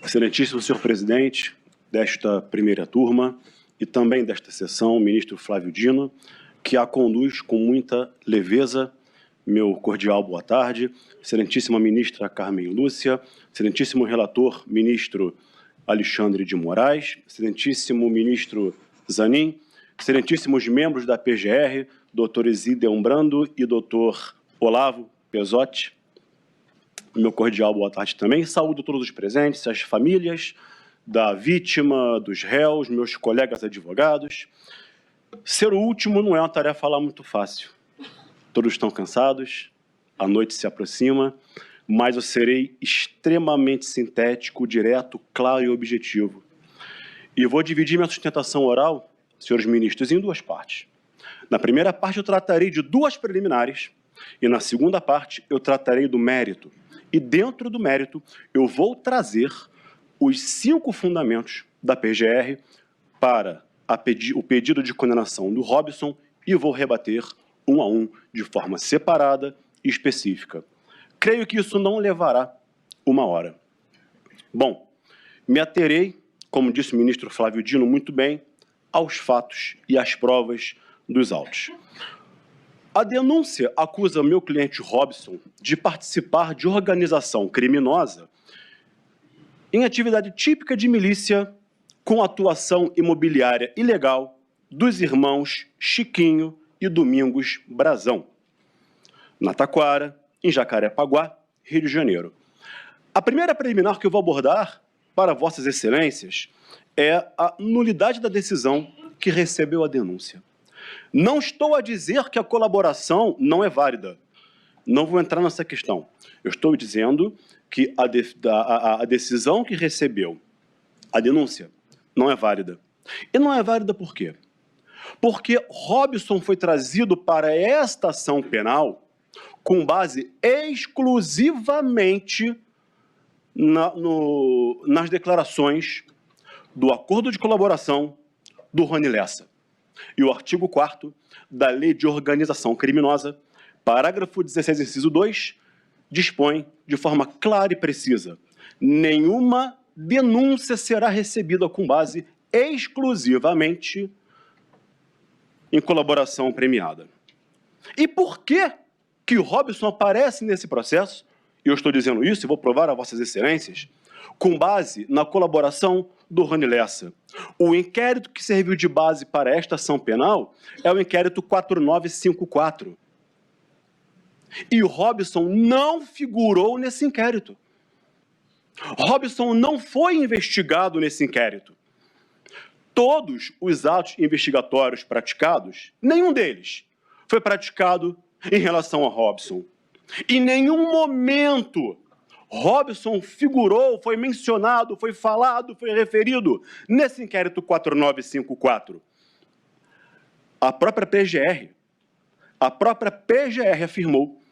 Excelentíssimo senhor presidente desta primeira turma e também desta sessão, ministro Flávio Dino, que a conduz com muita leveza. Meu cordial boa tarde. Excelentíssima ministra Carmen Lúcia, excelentíssimo relator, ministro Alexandre de Moraes, excelentíssimo ministro Zanin, excelentíssimos membros da PGR, doutor Isideon Brando e doutor Olavo Pesotti. Meu cordial boa tarde também. Saúdo todos os presentes, as famílias da vítima, dos réus, meus colegas advogados. Ser o último não é uma tarefa lá muito fácil. Todos estão cansados, a noite se aproxima, mas eu serei extremamente sintético, direto, claro e objetivo. E vou dividir minha sustentação oral, senhores ministros, em duas partes. Na primeira parte eu tratarei de duas preliminares e na segunda parte eu tratarei do mérito. E dentro do mérito eu vou trazer os 5 fundamentos da PGR para o pedido de condenação do Robson e vou rebater um a um, de forma separada e específica. Creio que isso não levará 1 hora. Bom, me aterei, como disse o ministro Flávio Dino muito bem, aos fatos e às provas dos autos. A denúncia acusa meu cliente Robson de participar de organização criminosa em atividade típica de milícia com atuação imobiliária ilegal dos irmãos Chiquinho e Domingos Brazão, na Taquara, em Jacarepaguá, Rio de Janeiro. A primeira preliminar que eu vou abordar para vossas excelências é a nulidade da decisão que recebeu a denúncia. Não estou a dizer que a colaboração não é válida. Não vou entrar nessa questão. Eu estou dizendo que a decisão que recebeu a denúncia não é válida. E não é válida por quê? Porque Robson foi trazido para esta ação penal com base exclusivamente nas declarações do acordo de colaboração do Rony Lessa. E o artigo 4º da Lei de Organização Criminosa, parágrafo 16, inciso 2, dispõe de forma clara e precisa: nenhuma denúncia será recebida com base exclusivamente em colaboração premiada. E por que o Robson aparece nesse processo? Eu estou dizendo isso e vou provar a vossas excelências, com base na colaboração do Rony Lessa. O inquérito que serviu de base para esta ação penal é o inquérito 4954. E o Robson não figurou nesse inquérito. Robson não foi investigado nesse inquérito. Todos os atos investigatórios praticados, nenhum deles foi praticado em relação a Robson. Em nenhum momento Robson figurou, foi mencionado, foi falado, foi referido nesse inquérito 4954. A própria PGR afirmou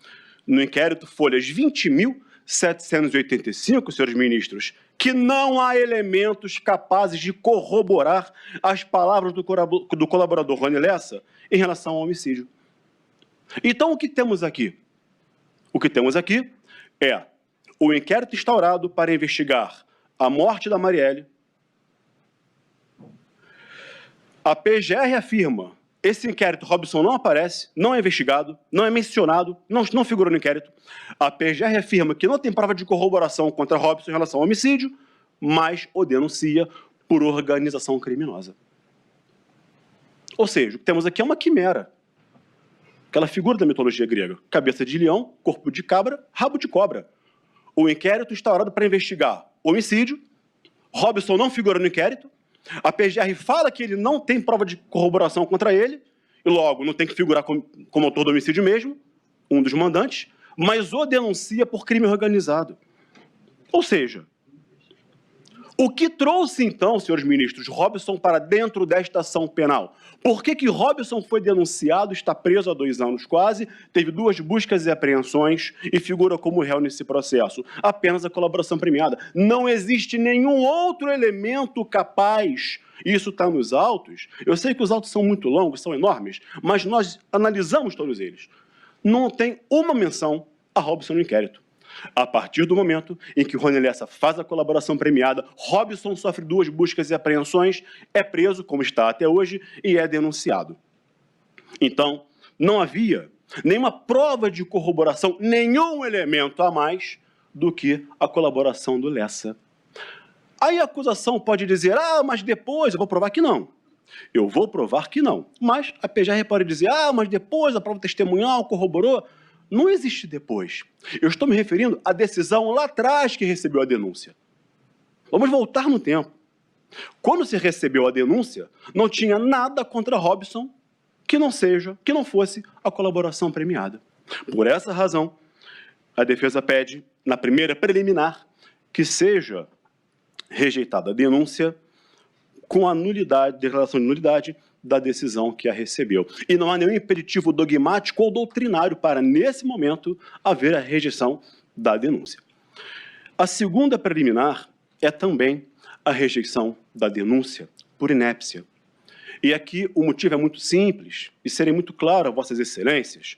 no inquérito folhas 20.785, senhores ministros, que não há elementos capazes de corroborar as palavras do colaborador Rony Lessa em relação ao homicídio. Então, o que temos aqui? O que temos aqui é o inquérito instaurado para investigar a morte da Marielle. A PGR afirma: esse inquérito Robson não aparece, não é investigado, não é mencionado, não figurou no inquérito. A PGR afirma que não tem prova de corroboração contra Robson em relação ao homicídio, mas o denuncia por organização criminosa. Ou seja, o que temos aqui é uma quimera. Aquela figura da mitologia grega: cabeça de leão, corpo de cabra, rabo de cobra. O inquérito instaurado para investigar homicídio, Robson não figura no inquérito, a PGR fala que ele não tem prova de corroboração contra ele, e logo não tem que figurar como autor do homicídio mesmo, um dos mandantes, mas o denuncia por crime organizado. Ou seja, o que trouxe então, senhores ministros, Robson para dentro desta ação penal? Por que Robson foi denunciado, está preso há 2 anos quase, teve 2 buscas e apreensões e figura como réu nesse processo? Apenas a colaboração premiada. Não existe nenhum outro elemento capaz. Isso está nos autos. Eu sei que os autos são muito longos, são enormes, mas nós analisamos todos eles. Não tem uma menção a Robson no inquérito. A partir do momento em que o Rony Lessa faz a colaboração premiada, Robson sofre 2 buscas e apreensões, é preso, como está até hoje, e é denunciado. Então, não havia nenhuma prova de corroboração, nenhum elemento a mais do que a colaboração do Lessa. Aí a acusação pode dizer, mas depois eu vou provar que não. Eu vou provar que não. Mas a PGR pode dizer, mas depois a prova testemunhal corroborou. Não existe depois. Eu estou me referindo à decisão lá atrás que recebeu a denúncia. Vamos voltar no tempo. Quando se recebeu a denúncia, não tinha nada contra Robson que não fosse a colaboração premiada. Por essa razão, a defesa pede, na primeira preliminar, que seja rejeitada a denúncia com a nulidade, declaração de nulidade da decisão que a recebeu. E não há nenhum impeditivo dogmático ou doutrinário para, nesse momento, haver a rejeição da denúncia. A segunda preliminar é também a rejeição da denúncia por inépcia. E aqui o motivo é muito simples, e serei muito claro a vossas excelências.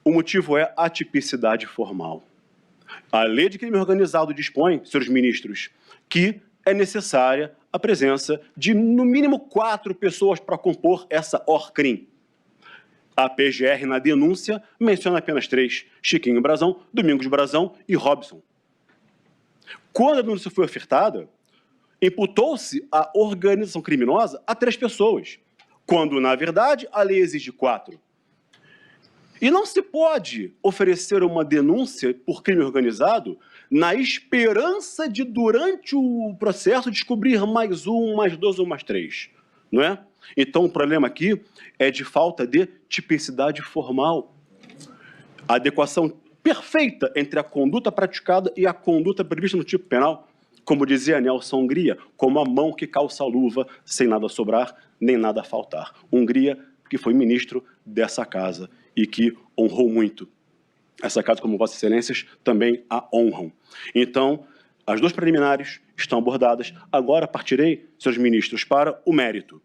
O motivo é a tipicidade formal. A lei de crime organizado dispõe, senhores ministros, que é necessária a presença de, no mínimo, 4 pessoas para compor essa ORCRIM. A PGR, na denúncia, menciona apenas 3, Chiquinho Brazão, Domingos Brazão e Robson. Quando a denúncia foi ofertada, imputou-se a organização criminosa a 3 pessoas, quando, na verdade, a lei exige 4. E não se pode oferecer uma denúncia por crime organizado na esperança de, durante o processo, descobrir mais 1, mais 2 ou mais 3, não é? Então, o problema aqui é de falta de tipicidade formal. A adequação perfeita entre a conduta praticada e a conduta prevista no tipo penal, como dizia Nelson Hungria, como a mão que calça a luva, sem nada sobrar, nem nada faltar. Hungria, que foi ministro dessa casa e que honrou muito essa casa, como Vossas Excelências também a honram. Então, as 2 preliminares estão abordadas. Agora partirei, senhores ministros, para o mérito.